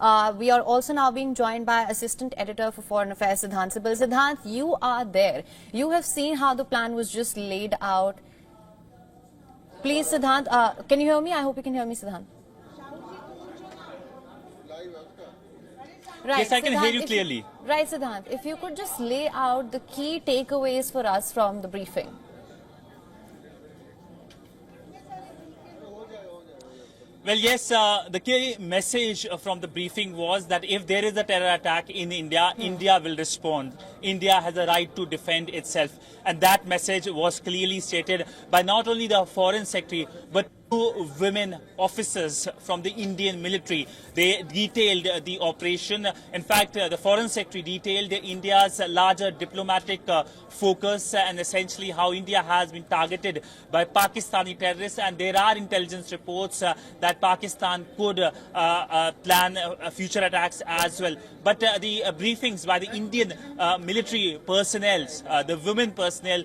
We are also now being joined by Assistant Editor for Foreign Affairs, Siddhant Sibbal. Siddhant, you are there. You have seen how the plan was just laid out. Please, Siddhant, can you hear me? I hope you can hear me, Siddhant. Right, yes, I can hear you clearly. Right, Siddhant, if you could just lay out the key takeaways for us from the briefing. Well, yes, the key message from the briefing was that if there is a terror attack in India, India will respond. India has a right to defend itself. And that message was clearly stated by not only the Foreign Secretary, but two women officers from the Indian military. They detailed the operation. In fact, the Foreign Secretary detailed India's larger diplomatic focus and essentially how India has been targeted by Pakistani terrorists. And there are intelligence reports that Pakistan could plan future attacks as well. But the briefings by the Indian military personnel, the women personnel,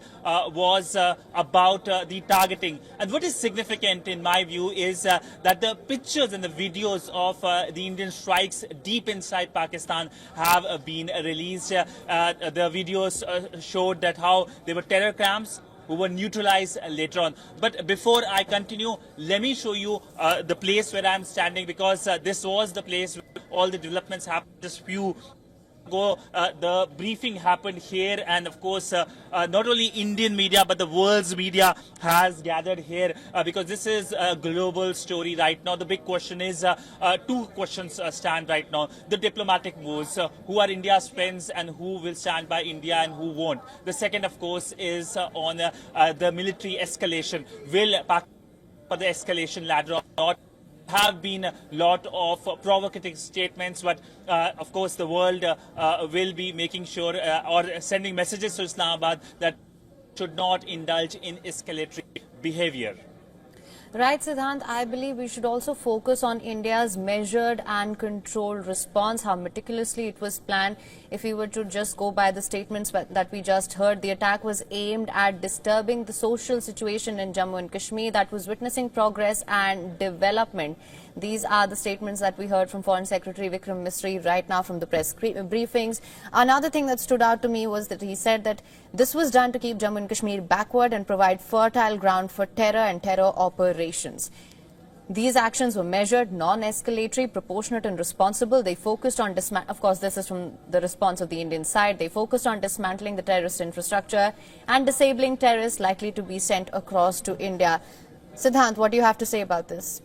was about the targeting. And what is significant in my view is that the pictures and the videos of the Indian strikes deep inside Pakistan have been released. The videos showed that how there were terror camps who were neutralized later on. But before I continue, let me show you the place where I'm standing, because this was the place where all the developments happened just few ago. The briefing happened here, and of course not only Indian media but the world's media has gathered here because this is a global story right now. The big question is, two questions stand right now. The diplomatic moves, who are India's friends and who will stand by India and who won't. The second, of course, is on the military escalation. Will Pakistan for the escalation ladder or not? Have been a lot of provocative statements, but of course the world will be making sure or sending messages to Islamabad that should not indulge in escalatory behavior. Right, Siddhant, I believe we should also focus on India's measured and controlled response, how meticulously it was planned. If we were to just go by the statements that we just heard, the attack was aimed at disturbing the social situation in Jammu and Kashmir that was witnessing progress and development. These are the statements that we heard from Foreign Secretary Vikram Misri right now from the press briefings. Another thing that stood out to me was that he said that this was done to keep Jammu and Kashmir backward and provide fertile ground for terror and terror operations. These actions were measured, non-escalatory, proportionate and responsible. They focused on, of course, this is from the response of the Indian side. They focused on dismantling the terrorist infrastructure and disabling terrorists likely to be sent across to India. Siddhant, what do you have to say about this?